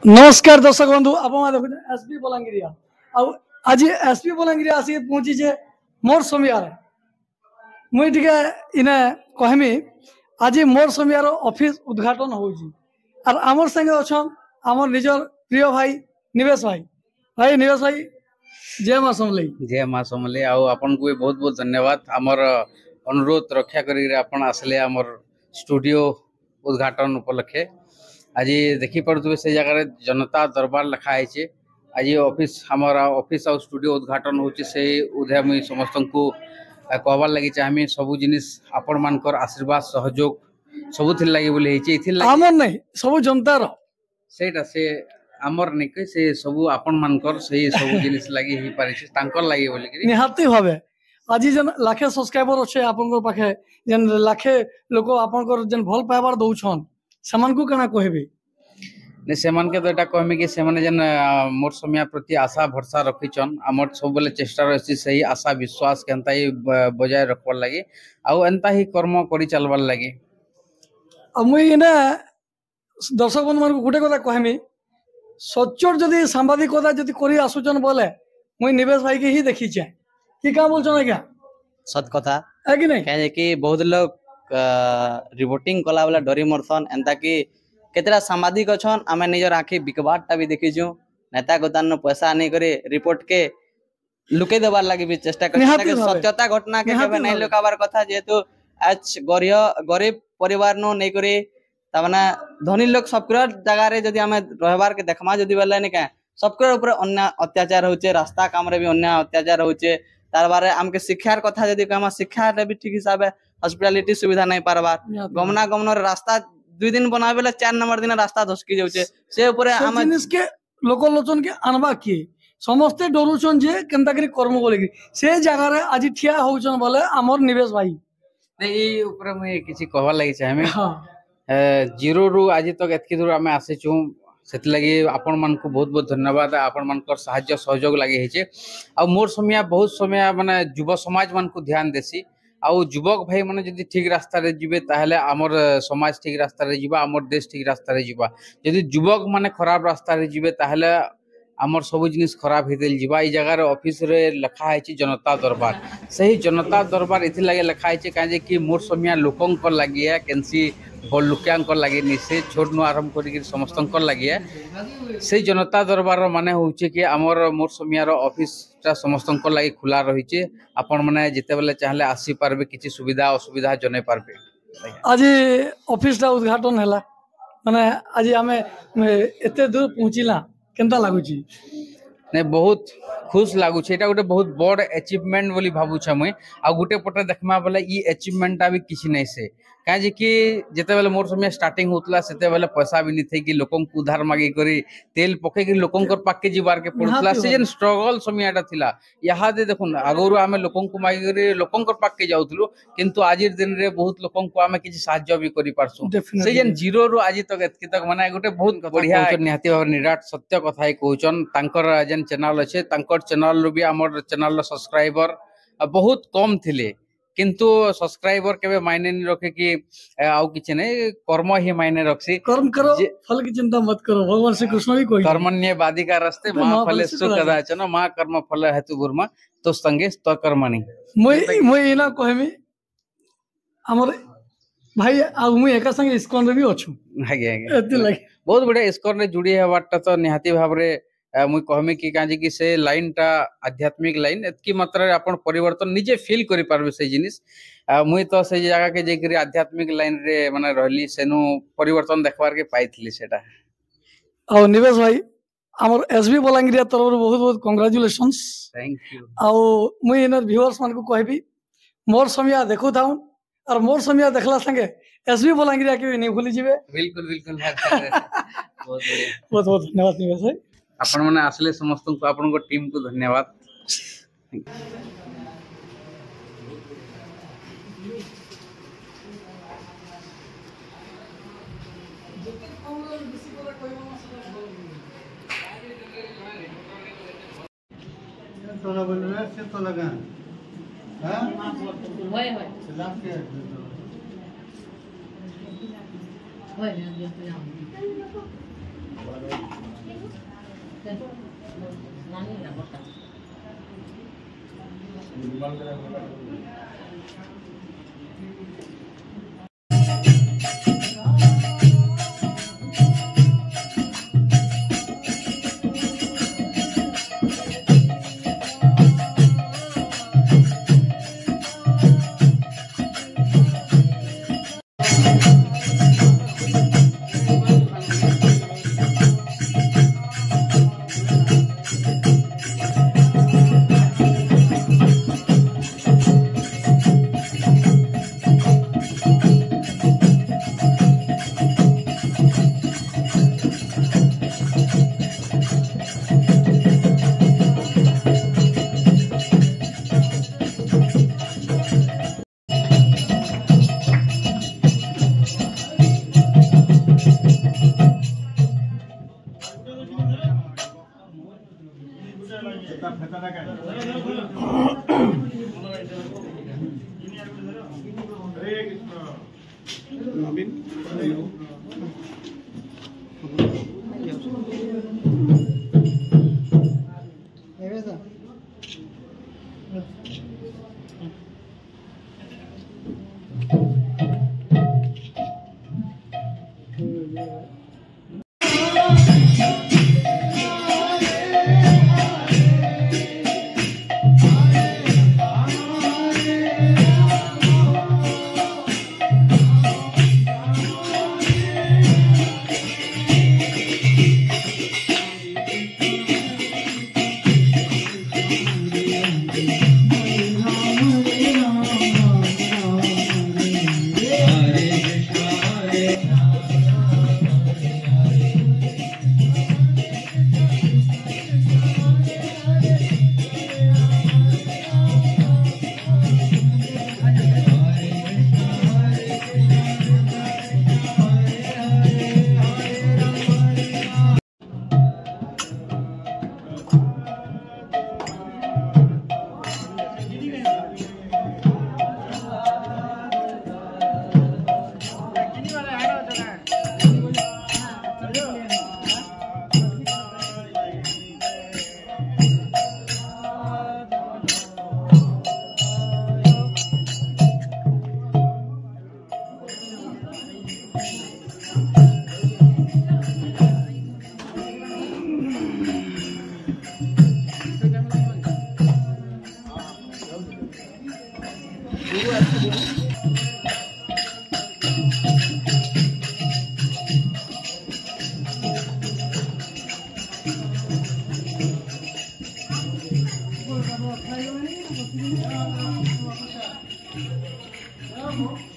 नमस्कार दर्शक बंधु आप देखुन एसपी बलांगिरिया आज एसपी बलांगिरिया आसिक पहुंची मोर समियार मुई टिके इने कहमी आज मोर समियार ऑफिस उद्घाटन होउची और आमर संगे अछन आमर निजर प्रिय भाई निवेश भाई निवेश भाई जय मां समले आपन को बहुत बहुत धन्यवाद आमर अनुरोध रक्षा करी आपन आसले आमर स्टूडियो उद्घाटन उपलक्षे आज देखी पड़े से जगह जनता दरबार लिखा है। आज ऑफिस हमारा ऑफिस और स्टूडियो उद्घाटन होची से उदय मुई समस्त को कहबार लगी चाहमी सब जिनिस आपण मानकर आशीर्वाद सहयोग सब लगी बोले आमर नहीं सब जनता रो सेटा से आमर नहीं के से सब आपण मानकर से सब जिनिस लगी ही पारिछ तांकर लगी बोले कि निहाती भाबे आज जन लाखे सब्सक्राइबर अच्छे आपन पाखे जन लाखे लोक आपन जन भल पाइबार दउछन समान को कना कहबे ने सेमान के तो एटा कहमे कि सेमाने जन मोर समिया प्रति आशा भरसा रखिछन हमर सब बेले चेष्टा रहसी सही आशा विश्वास केनता ही बजाय रखवार लागि आ एंता ही कर्म करि चलवार लागि मुई ने दर्शक बंधु मन गुटे कथा कहमी सच्चर जदी सांबादिकता जदी करि आसुचन बोले मुई निवेश भाई के ही देखि छै कि का बोलछन क्या सत कथा है कि नहीं कहे कि बहुत लोग रिपोर्टिंग कला वाला डरी मरसन एंता कि केतरा सामाजिक अछन आमे निजर आंखी बिकबाटा भी देखिजु नेता गोतान पैसा नहीं करे रिपोर्ट के लुके देबार लागि भी चेष्टा करछन कि सत्यता घटना के केबे नहीं लुकाबार कथा जेतु आज गरीब परिवार नो नहीं करे तमना धनी लोग सबकर जगह रे जदी आमे रहबार के देखमा जदी बेले नहीं का सबकर ऊपर अन्य अत्याचार होचे रास्ता काम रे भी अन्य अत्याचार होचे तार बारे हमके शिक्षार कथा जदी कमा शिक्षा रे भी ठीक हिसाब है हॉस्पिटलिटी सुविधा नहीं पारबार गमना गमन रास्ता 2 दिन बनाबेला 4 नंबर दिन रास्ता धसकी जाउचे से ऊपर हम जिनिस के लोकलोचन के अनबा की समस्त डरुचन जे केनता करी कर्म बोले की से जगह रे आज ठिया होउचन बोले हमर निवेश भाई नहीं ऊपर में किछि कहबा लागि छै हमें जीरो रु आज तक एतकी दूर हमें आसे छु सेत लगी आपण मन को बहुत बहुत धन्यवाद आपण मन कर सहायता सहयोग लागि हेचे आ मोर समय बहुत समय माने युवा समाज मन को ध्यान देसी आउ युवक भाई माने जदी ठीक रास्ता रे जिबे ताहले हमर समाज ठीक रास्ता रे जिबा हमर देश ठीक रास्ता रे जिबा जदी युवक माने खराब रास्ता रे जिबे ताहले हमर सब जिनिस खराब हेतेल जिबा ई जगह रे ऑफिस रे लिखा है जनता दरबार सही जनता दरबार इथि लागे लिखा है काजे कि मोर समय लोकन को लागि है केनसी बड़ लोकियांक लगे निसे छोट नु आरंभ करी समस्त लगे से जनता दरबार माने होचे कि हमर मोर समियार ऑफिस ता समस्त लगे खुला रही आपण माने जिते बेले चाहले आसी पारबे किछि सुविधा असुविधा जने पारबे आज ऑफिस ता उद्घाटन हैला माने आज हमें एते दूर पहुंचिला केनता लागुची ने बहुत खुश लागु छै एटा गोटे बहुत बड़ अचीवमेंट बोली भाबु छ मुई आ गोटे पटे देखमा बोले ई अचीवमेंट भी किछि नै से काजे कि जेते बेले मोर समय स्टार्टिंग होतला सेते बेले पैसा भी नहीं थे कि लोकन को उधार मागी करी तेल पके कि लोकन कर पाके जिबार के पड़तला से जन स्ट्रगल समय एटा थिला यहा दे देखुन आगोरु हमें लोकन को मागी करी लोकन कर पाके जाउतलु किंतु आजिर दिन रे बहुत लोकन को हमें किछि सहायता भी करि पारसु से जन जीरो रु आज तक एतकी तक माने गोटे बहुत बढ़िया निहाती भाव निराट सत्य कथा कहउचन तांकर जन चैनल अछि तांकर चैनल रो भी हमर चैनल सब्सक्राइबर बहुत कम थिले किंतु सब्सक्राइबर केबे मायने नहीं रखे कि आउ किछ नहीं कर्म ही मायने रखसी कर्म करो फल की चिंता मत करो भगवान श्री कृष्ण भी कोई कर्मण्य बाधिका रस्ते मां फले सुख कदाचन मां कर्म फल हेतु गुरमा तो संगे तो कर्मणि मुई इना कहमी हमर भाई आ मुई एका संगे इस्कॉन रे भी अछु आगे आगे एति लागे बहुत बढ़िया इस्कॉन रे जुड़ी हेबाटा तो निहाती भाव रे मुई कहमी कि काजे कि से लाइन टा आध्यात्मिक लाइन एतकी मात्रा रे आपण परिवर्तन निजे फील करि पारबे से जिनिस मुई तो से जगह के जे करी आध्यात्मिक लाइन रे माने रहली सेनु परिवर्तन देखबार के पाइथली सेटा और निवेश भाई हमर एसबी बलांगिरिया तरफ बहुत बहुत कांग्रेचुलेशंस थैंक यू और मुई इनर व्यूअर्स मन को कहबी मोर समिया देखु थाउ और मोर समिया देखला संगे एसबी बलांगिरिया के नहीं भूली जिवे बिल्कुल बिल्कुल बहुत बढ़िया बहुत बहुत धन्यवाद निवेश भाई आपण माने आसले समस्त को आपण को टीम को धन्यवाद तो बोल रहे से तो लगा हां होय होय सलाम के होय Bravo.